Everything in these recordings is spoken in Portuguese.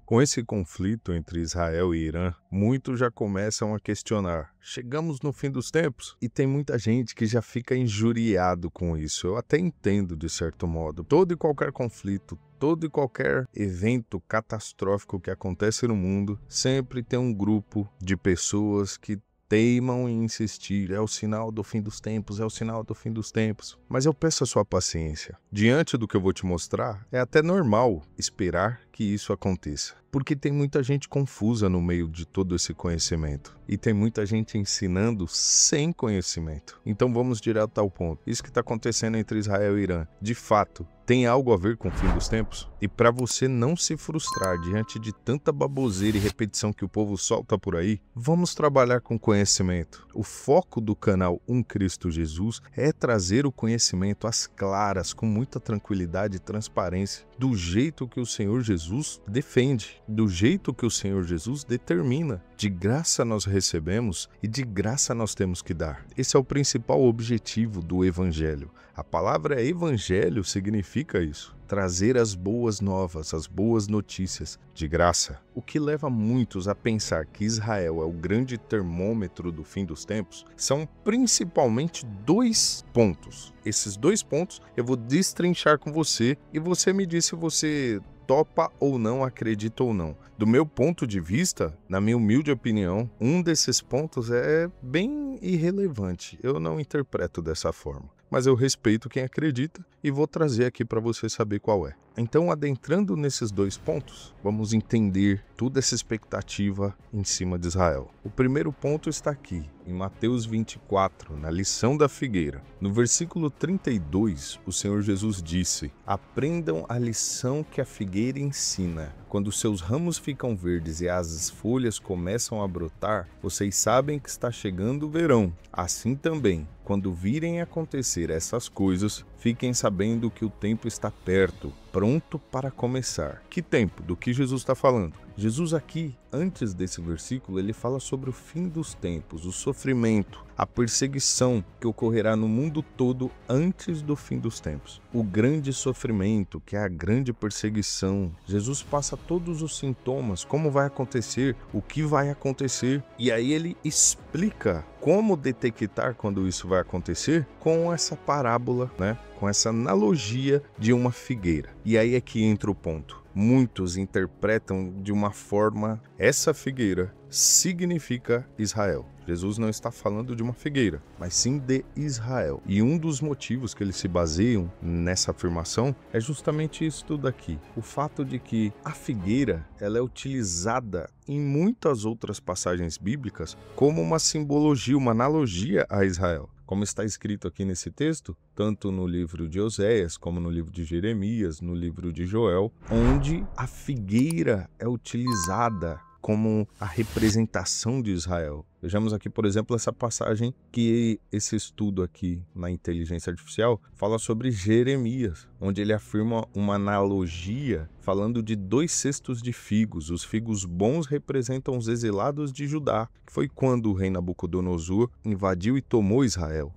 Com esse conflito entre Israel e Irã, muitos já começam a questionar: chegamos no fim dos tempos? E tem muita gente que já fica injuriado com isso. Eu até entendo de certo modo. Todo e qualquer conflito, todo e qualquer evento catastrófico que acontece no mundo, sempre tem um grupo de pessoas que teimam em insistir: é o sinal do fim dos tempos, é o sinal do fim dos tempos. Mas eu peço a sua paciência. Diante do que eu vou te mostrar, é até normal esperar que isso aconteça, porque tem muita gente confusa no meio de todo esse conhecimento, e tem muita gente ensinando sem conhecimento. Então vamos direto ao ponto. Isso que está acontecendo entre Israel e Irã, de fato, tem algo a ver com o fim dos tempos? E para você não se frustrar diante de tanta baboseira e repetição que o povo solta por aí, vamos trabalhar com conhecimento. O foco do canal Cristo Jesus é trazer o conhecimento às claras, com muita tranquilidade e transparência, do jeito que o Senhor Jesus defende, do jeito que o Senhor Jesus determina. De graça nós recebemos e de graça nós temos que dar. Esse é o principal objetivo do Evangelho. A palavra Evangelho significa isso: trazer as boas novas, as boas notícias de graça. O que leva muitos a pensar que Israel é o grande termômetro do fim dos tempos são principalmente dois pontos. Esses dois pontos eu vou destrinchar com você e você me diz se você topa ou não, acredita ou não. Do meu ponto de vista, na minha humilde opinião, um desses pontos é bem irrelevante. Eu não interpreto dessa forma, mas eu respeito quem acredita e vou trazer aqui para você saber qual é. Então, adentrando nesses dois pontos, vamos entender toda essa expectativa em cima de Israel. O primeiro ponto está aqui, em Mateus 24, na lição da figueira. No versículo 32, o Senhor Jesus disse: aprendam a lição que a figueira ensina. Quando seus ramos ficam verdes e as folhas começam a brotar, vocês sabem que está chegando o verão. Assim também, quando virem acontecer essas coisas, fiquem sabendo que o tempo está perto, pronto para começar. Que tempo? Do que Jesus está falando? Jesus aqui, antes desse versículo, ele fala sobre o fim dos tempos, o sofrimento, a perseguição que ocorrerá no mundo todo antes do fim dos tempos. O grande sofrimento, que é a grande perseguição. Jesus passa todos os sintomas, como vai acontecer, o que vai acontecer, e aí ele explica como detectar quando isso vai acontecer com essa parábola, com essa analogia de uma figueira. E aí é que entra o ponto. Muitos interpretam de uma forma: essa figueira significa Israel. Jesus não está falando de uma figueira, mas sim de Israel. E um dos motivos que eles se baseiam nessa afirmação é justamente isso tudo aqui. O fato de que a figueira ela é utilizada em muitas outras passagens bíblicas como uma simbologia, uma analogia a Israel. Como está escrito aqui nesse texto, tanto no livro de Oséias, como no livro de Jeremias, no livro de Joel, onde a figueira é utilizada como a representação de Israel. Vejamos aqui, por exemplo, essa passagem que esse estudo aqui na inteligência artificial fala sobre Jeremias, onde ele afirma uma analogia falando de 2 cestos de figos. Os figos bons representam os exilados de Judá, que foi quando o rei Nabucodonosor invadiu e tomou Israel,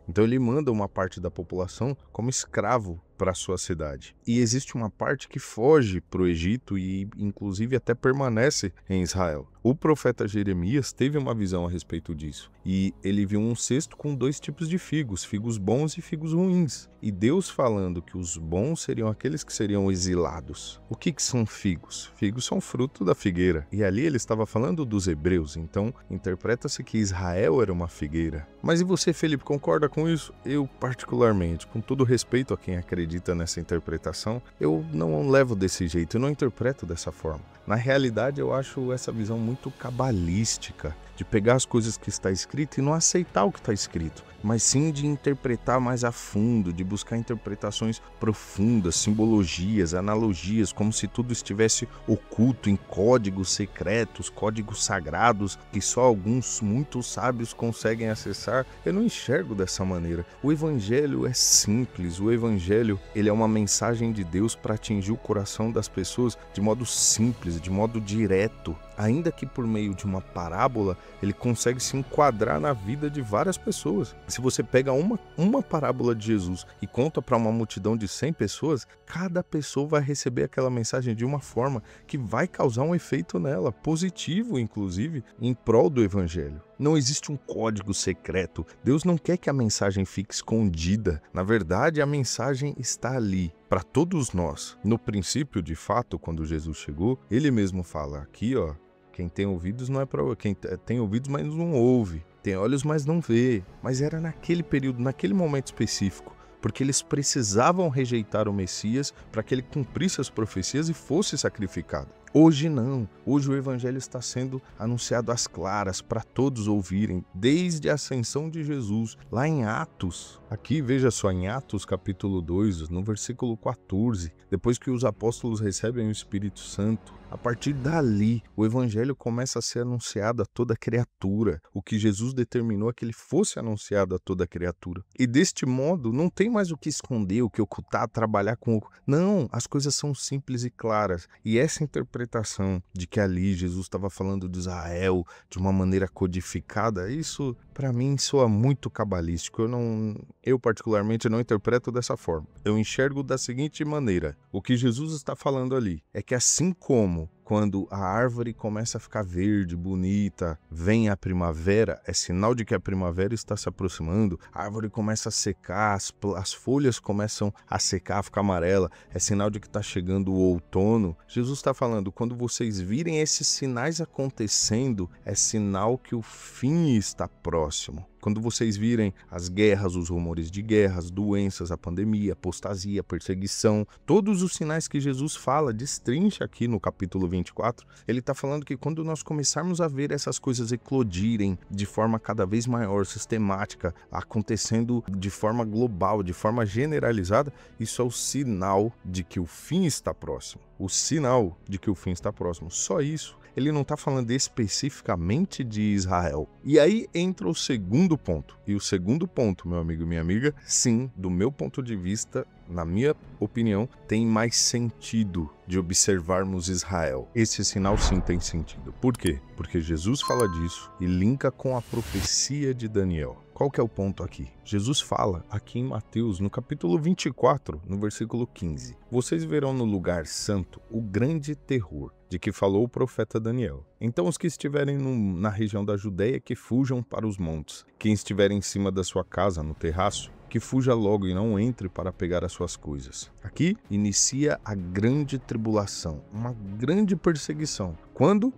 Então ele manda uma parte da população como escravo para a sua cidade. E existe uma parte que foge para o Egito e inclusive até permanece em Israel. O profeta Jeremias teve uma visão a respeito disso. E ele viu um cesto com 2 tipos de figos, figos bons e figos ruins. E Deus falando que os bons seriam aqueles que seriam exilados. O que são figos? Figos são fruto da figueira. E ali ele estava falando dos hebreus. Então interpreta-se que Israel era uma figueira. Mas e você, Felipe, concorda com isso? Eu particularmente, com todo respeito a quem acredita nessa interpretação, eu não levo desse jeito, eu não interpreto dessa forma. Na realidade, eu acho essa visão muito cabalística, de pegar as coisas que está escrito e não aceitar o que está escrito, mas sim de interpretar mais a fundo, de buscar interpretações profundas, simbologias, analogias, como se tudo estivesse oculto em códigos secretos, códigos sagrados, que só alguns muito sábios conseguem acessar. Eu não enxergo dessa maneira. O Evangelho é simples, o Evangelho ele é uma mensagem de Deus para atingir o coração das pessoas de modo simples, de modo direto. ainda que por meio de uma parábola, ele consegue se enquadrar na vida de várias pessoas. Se você pega uma parábola de Jesus e conta para uma multidão de 100 pessoas, cada pessoa vai receber aquela mensagem de uma forma que vai causar um efeito nela, positivo inclusive, em prol do evangelho. Não existe um código secreto. Deus não quer que a mensagem fique escondida. Na verdade, a mensagem está ali para todos nós. No princípio, de fato, quando Jesus chegou, ele mesmo fala aqui, ó, quem tem ouvidos não é para quem tem ouvidos, mas não ouve. Tem olhos, mas não vê. Mas era naquele período, naquele momento específico, porque eles precisavam rejeitar o Messias para que ele cumprisse as profecias e fosse sacrificado. Hoje não. Hoje o evangelho está sendo anunciado às claras para todos ouvirem, desde a ascensão de Jesus, lá em Atos. Aqui, veja só, em Atos capítulo 2, no versículo 14, depois que os apóstolos recebem o Espírito Santo, a partir dali, o evangelho começa a ser anunciado a toda criatura. O que Jesus determinou é que ele fosse anunciado a toda criatura. E deste modo, não tem mais o que esconder, o que ocultar, trabalhar com o... Não, as coisas são simples e claras. E essa interpretação de que ali Jesus estava falando de Israel de uma maneira codificada, isso para mim soa muito cabalístico. Eu particularmente não interpreto dessa forma. Eu enxergo da seguinte maneira: o que Jesus está falando ali é que assim como quando a árvore começa a ficar verde, bonita, vem a primavera, é sinal de que a primavera está se aproximando, a árvore começa a secar, as folhas começam a secar, a ficar amarela, é sinal de que está chegando o outono. Jesus está falando, quando vocês virem esses sinais acontecendo, é sinal que o fim está próximo. Quando vocês virem as guerras, os rumores de guerras, doenças, a pandemia, apostasia, perseguição, todos os sinais que Jesus fala, destrincha aqui no capítulo 24, ele está falando que quando nós começarmos a ver essas coisas eclodirem de forma cada vez maior, sistemática, acontecendo de forma global, de forma generalizada, isso é o sinal de que o fim está próximo. O sinal de que o fim está próximo. Só isso. Ele não está falando especificamente de Israel. E aí entra o segundo ponto. E o segundo ponto, meu amigo e minha amiga, sim, do meu ponto de vista, na minha opinião, tem mais sentido de observarmos Israel. Esse sinal sim tem sentido. Por quê? Porque Jesus fala disso e linka com a profecia de Daniel. Qual que é o ponto aqui? Jesus fala aqui em Mateus, no capítulo 24, no versículo 15. Vocês verão no lugar santo o grande terror de que falou o profeta Daniel. Então os que estiverem na região da Judeia, que fujam para os montes. Quem estiver em cima da sua casa, no terraço, que fuja logo e não entre para pegar as suas coisas. Aqui inicia a grande tribulação, uma grande perseguição. Quando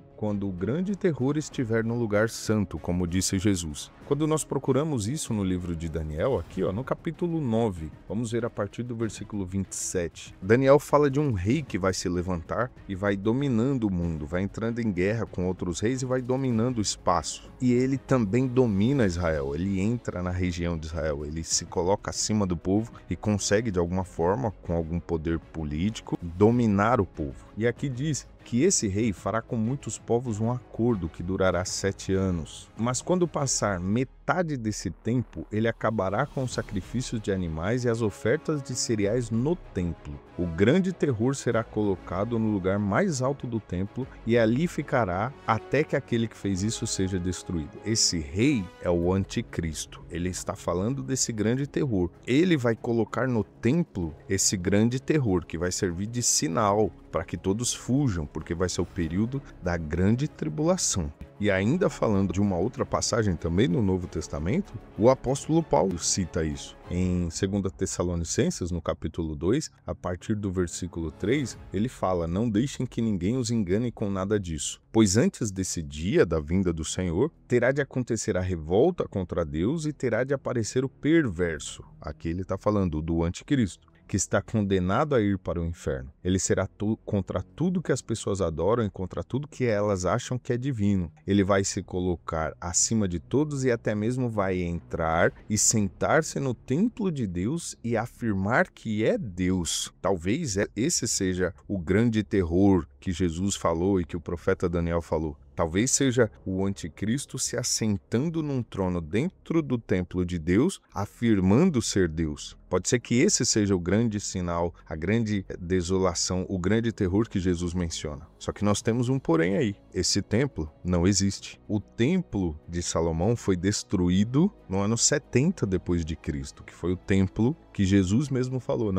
o grande terror estiver no lugar santo, como disse Jesus. Quando nós procuramos isso no livro de Daniel, aqui ó, no capítulo 9, vamos ver a partir do versículo 27. Daniel fala de um rei que vai se levantar e vai dominando o mundo, vai entrando em guerra com outros reis e vai dominando o espaço. E ele também domina Israel, ele entra na região de Israel, ele se coloca acima do povo e consegue de alguma forma, com algum poder político, dominar o povo. E aqui diz que esse rei fará com muitos povos um acordo que durará 7 anos. Mas quando passar metade desse tempo, ele acabará com os sacrifícios de animais e as ofertas de cereais no templo. O grande terror será colocado no lugar mais alto do templo e ali ficará até que aquele que fez isso seja destruído. Esse rei é o anticristo. Ele está falando desse grande terror. Ele vai colocar no templo esse grande terror que vai servir de sinal para que todos fujam, porque vai ser o período da grande tribulação. E ainda falando de uma outra passagem também no Novo Testamento, o apóstolo Paulo cita isso. Em 2 Tessalonicenses, no capítulo 2, a partir do versículo 3, ele fala: não deixem que ninguém os engane com nada disso. Pois antes desse dia da vinda do Senhor, terá de acontecer a revolta contra Deus e terá de aparecer o perverso. Aqui ele está falando do anticristo, que está condenado a ir para o inferno. Ele será contra tudo que as pessoas adoram e contra tudo que elas acham que é divino. Ele vai se colocar acima de todos e até mesmo vai entrar e sentar-se no templo de Deus e afirmar que é Deus. Talvez esse seja o grande terror que Jesus falou e que o profeta Daniel falou. Talvez seja o anticristo se assentando num trono dentro do templo de Deus, afirmando ser Deus. Pode ser que esse seja o grande sinal, a grande desolação, o grande terror que Jesus menciona. Só que nós temos um porém aí. Esse templo não existe. O templo de Salomão foi destruído no ano 70 depois de Cristo, que foi o templo que Jesus mesmo falou,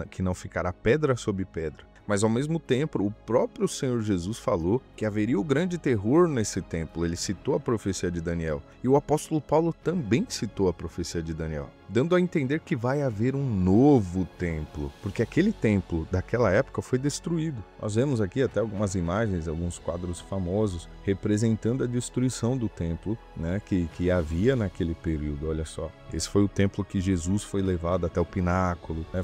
que não ficará pedra sobre pedra. Mas ao mesmo tempo, o próprio Senhor Jesus falou que haveria o grande terror nesse templo. Ele citou a profecia de Daniel. E o apóstolo Paulo também citou a profecia de Daniel, dando a entender que vai haver um novo templo, porque aquele templo daquela época foi destruído. Nós vemos aqui até algumas imagens, alguns quadros famosos, representando a destruição do templo, né, que havia naquele período. Olha só, esse foi o templo que Jesus foi levado até o pináculo, né,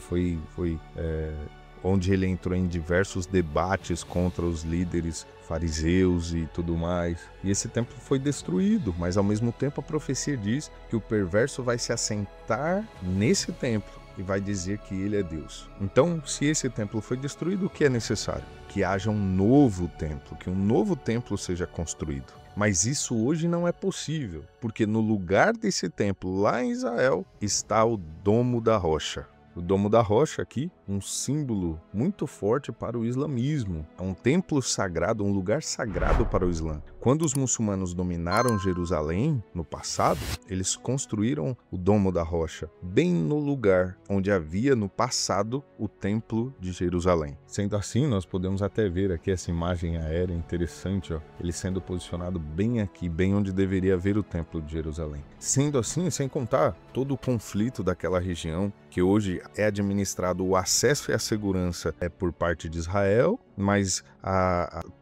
onde ele entrou em diversos debates contra os líderes fariseus e tudo mais. E esse templo foi destruído, mas ao mesmo tempo a profecia diz que o perverso vai se assentar nesse templo e vai dizer que ele é Deus. Então, se esse templo foi destruído, o que é necessário? Que haja um novo templo, que um novo templo seja construído. Mas isso hoje não é possível, porque no lugar desse templo, lá em Israel, está o Domo da Rocha. O Domo da Rocha aqui, um símbolo muito forte para o islamismo. É um templo sagrado, um lugar sagrado para o Islã. Quando os muçulmanos dominaram Jerusalém, no passado, eles construíram o Domo da Rocha, bem no lugar onde havia no passado o Templo de Jerusalém. Sendo assim, nós podemos até ver aqui essa imagem aérea interessante, ó, ele sendo posicionado bem aqui, bem onde deveria haver o Templo de Jerusalém. Sendo assim, sem contar todo o conflito daquela região, que hoje é administrado o acesso e a segurança por parte de Israel, mas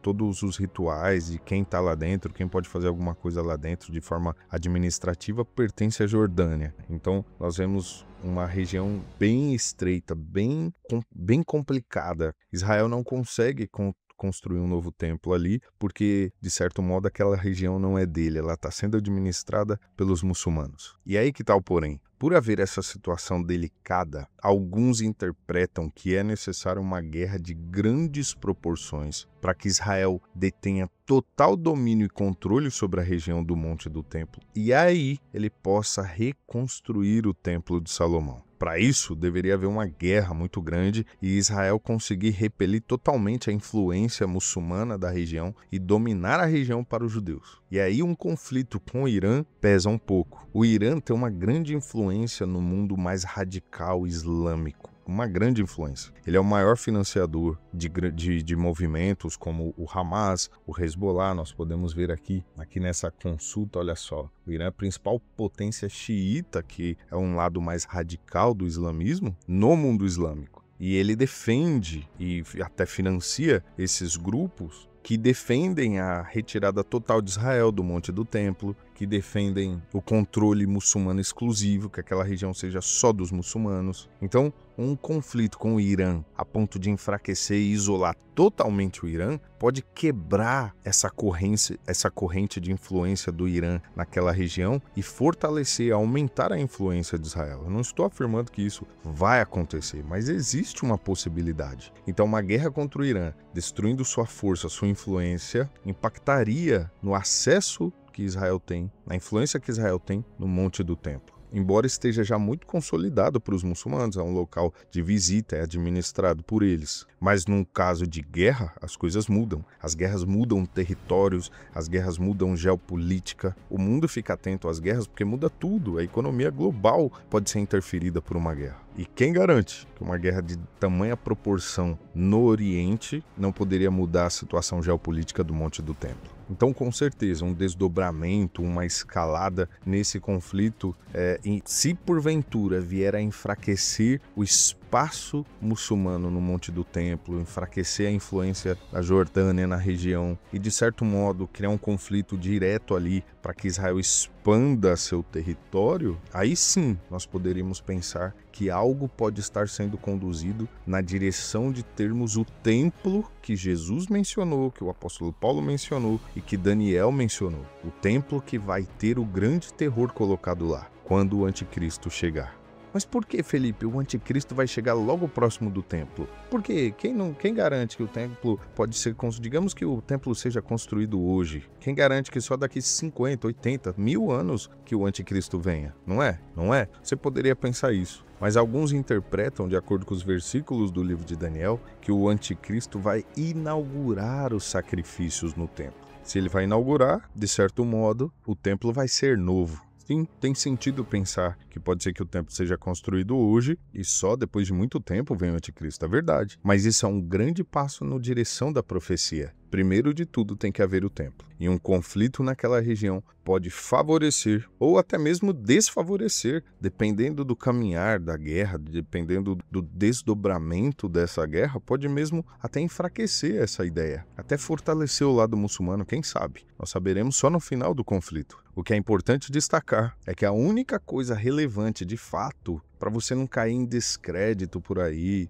todos os rituais de quem está lá dentro, quem pode fazer alguma coisa lá dentro de forma administrativa, pertence à Jordânia. Então, nós vemos uma região bem estreita, bem complicada. Israel não consegue construir um novo templo ali, porque, de certo modo, aquela região não é dele, ela está sendo administrada pelos muçulmanos. E aí que está o porém. Por haver essa situação delicada, alguns interpretam que é necessário uma guerra de grandes proporções para que Israel detenha total domínio e controle sobre a região do Monte do Templo, e aí ele possa reconstruir o Templo de Salomão. Para isso, deveria haver uma guerra muito grande e Israel conseguir repelir totalmente a influência muçulmana da região e dominar a região para os judeus. E aí um conflito com o Irã pesa um pouco. O Irã tem uma grande influência no mundo mais radical islâmico. Uma grande influência. Ele é o maior financiador de movimentos como o Hamas, o Hezbollah. Nós podemos ver aqui nessa consulta, olha só. O Irã é a principal potência xiita, que é um lado mais radical do islamismo, no mundo islâmico. E ele defende e até financia esses grupos que defendem a retirada total de Israel do Monte do Templo, que defendem o controle muçulmano exclusivo, que aquela região seja só dos muçulmanos. Então, um conflito com o Irã a ponto de enfraquecer e isolar totalmente o Irã pode quebrar essa corrente de influência do Irã naquela região e fortalecer, aumentar a influência de Israel. Eu não estou afirmando que isso vai acontecer, mas existe uma possibilidade. Então, uma guerra contra o Irã, destruindo sua força, sua influência, impactaria no acesso que Israel tem, na influência que Israel tem no Monte do Templo. Embora esteja já muito consolidado para os muçulmanos, é um local de visita, é administrado por eles. Mas num caso de guerra, as coisas mudam. As guerras mudam territórios, as guerras mudam geopolítica. O mundo fica atento às guerras porque muda tudo. A economia global pode ser interferida por uma guerra. E quem garante que uma guerra de tamanha proporção no Oriente não poderia mudar a situação geopolítica do Monte do Templo? Então, com certeza, um desdobramento, uma escalada nesse conflito, se porventura vier a enfraquecer o espaço muçulmano no Monte do Templo, enfraquecer a influência da Jordânia na região e, de certo modo, criar um conflito direto ali para que Israel expanda seu território, aí sim nós poderíamos pensar que algo pode estar sendo conduzido na direção de termos o templo que Jesus mencionou, que o apóstolo Paulo mencionou e que Daniel mencionou. O templo que vai ter o grande terror colocado lá, quando o anticristo chegar. Mas por que, Felipe, o anticristo vai chegar logo próximo do templo? Porque quem garante que o templo pode ser, digamos que o templo seja construído hoje, quem garante que só daqui 50, 80, 1000 anos que o anticristo venha? Não é? Não é? Você poderia pensar isso. Mas alguns interpretam, de acordo com os versículos do livro de Daniel, que o anticristo vai inaugurar os sacrifícios no templo. Se ele vai inaugurar, de certo modo, o templo vai ser novo. Sim, tem sentido pensar que pode ser que o templo seja construído hoje e só depois de muito tempo vem o anticristo, é verdade. Mas isso é um grande passo na direção da profecia. Primeiro de tudo tem que haver o templo. E um conflito naquela região pode favorecer ou até mesmo desfavorecer, dependendo do caminhar da guerra, dependendo do desdobramento dessa guerra, pode mesmo até enfraquecer essa ideia, até fortalecer o lado muçulmano, quem sabe? Nós saberemos só no final do conflito. O que é importante destacar é que a única coisa relevante de fato, para você não cair em descrédito por aí,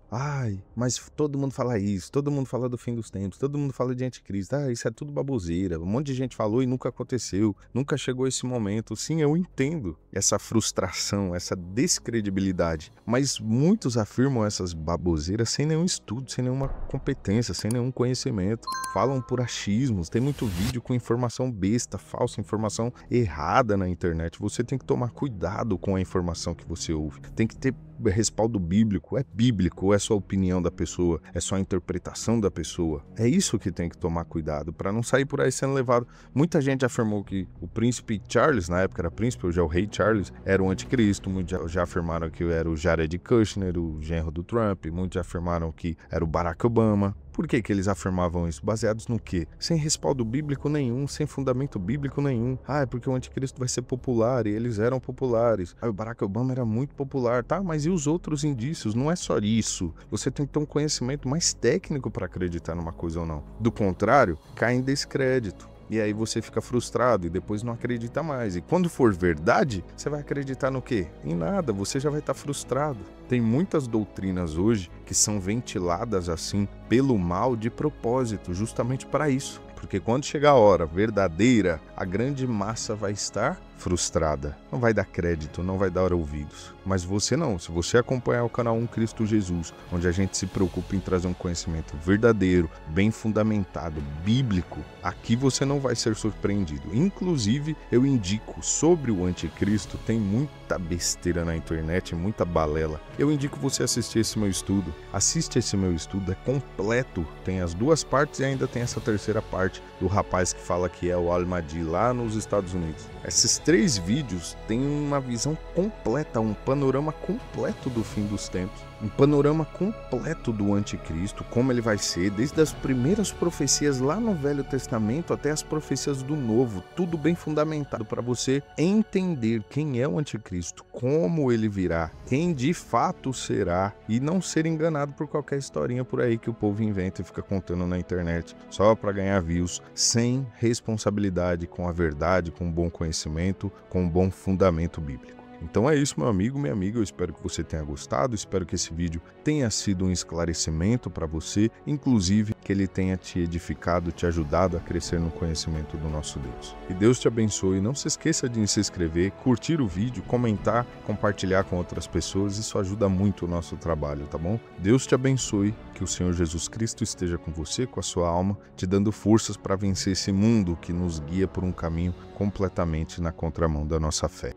mas todo mundo fala isso, todo mundo fala do fim dos tempos, todo mundo fala de anticristo, isso é tudo baboseira, um monte de gente falou e nunca aconteceu, nunca chegou esse momento. Sim, eu entendo essa frustração, essa descredibilidade, mas muitos afirmam essas baboseiras sem nenhum estudo, sem nenhuma competência, sem nenhum conhecimento, falam por achismos, tem muito vídeo com informação besta, falsa, informação errada na internet. Você tem que tomar cuidado com a informação que você ouve, tem que ter respaldo bíblico, é só a opinião da pessoa, é só a interpretação da pessoa. É isso que tem que tomar cuidado, para não sair por aí sendo levado. Muita gente afirmou que o príncipe Charles, na época era príncipe, hoje é o rei Charles, era o anticristo, muitos já afirmaram que era o Jared Kushner, o genro do Trump, muitos já afirmaram que era o Barack Obama. Por que eles afirmavam isso? Baseados no quê? Sem respaldo bíblico nenhum, sem fundamento bíblico nenhum. É porque o anticristo vai ser popular, e eles eram populares. O Barack Obama era muito popular, tá? Mas e os outros indícios? Não é só isso. Você tem que ter um conhecimento mais técnico para acreditar numa coisa ou não. Do contrário, cai em descrédito. E aí você fica frustrado e depois não acredita mais. E quando for verdade, você vai acreditar no quê? Em nada, você já vai estar frustrado. Tem muitas doutrinas hoje que são ventiladas assim pelo mal de propósito, justamente para isso. Porque quando chegar a hora verdadeira, a grande massa vai estar frustrada. Não vai dar crédito, não vai dar ouvidos. Mas você não. Se você acompanhar o canal 1 Cristo Jesus, onde a gente se preocupa em trazer um conhecimento verdadeiro, bem fundamentado, bíblico, aqui você não vai ser surpreendido. Inclusive, eu indico sobre o anticristo, tem muita besteira na internet, muita balela. Eu indico você assistir esse meu estudo. Assiste esse meu estudo, é completo. Tem as duas partes e ainda tem essa terceira parte do rapaz que fala que é o Al-Mahdi lá nos Estados Unidos. Esses 3 vídeos têm uma visão completa, um panorama completo do fim dos tempos, um panorama completo do anticristo, como ele vai ser, desde as primeiras profecias lá no Velho Testamento até as profecias do Novo, tudo bem fundamentado para você entender quem é o anticristo, como ele virá, quem de fato será e não ser enganado por qualquer historinha por aí que o povo inventa e fica contando na internet só para ganhar views, sem responsabilidade com a verdade, com um bom conhecimento, com um bom fundamento bíblico. Então é isso, meu amigo, minha amiga, eu espero que você tenha gostado, espero que esse vídeo tenha sido um esclarecimento para você, inclusive que ele tenha te edificado, te ajudado a crescer no conhecimento do nosso Deus. Que Deus te abençoe, não se esqueça de se inscrever, curtir o vídeo, comentar, compartilhar com outras pessoas, isso ajuda muito o nosso trabalho, tá bom? Deus te abençoe, que o Senhor Jesus Cristo esteja com você, com a sua alma, te dando forças para vencer esse mundo que nos guia por um caminho completamente na contramão da nossa fé.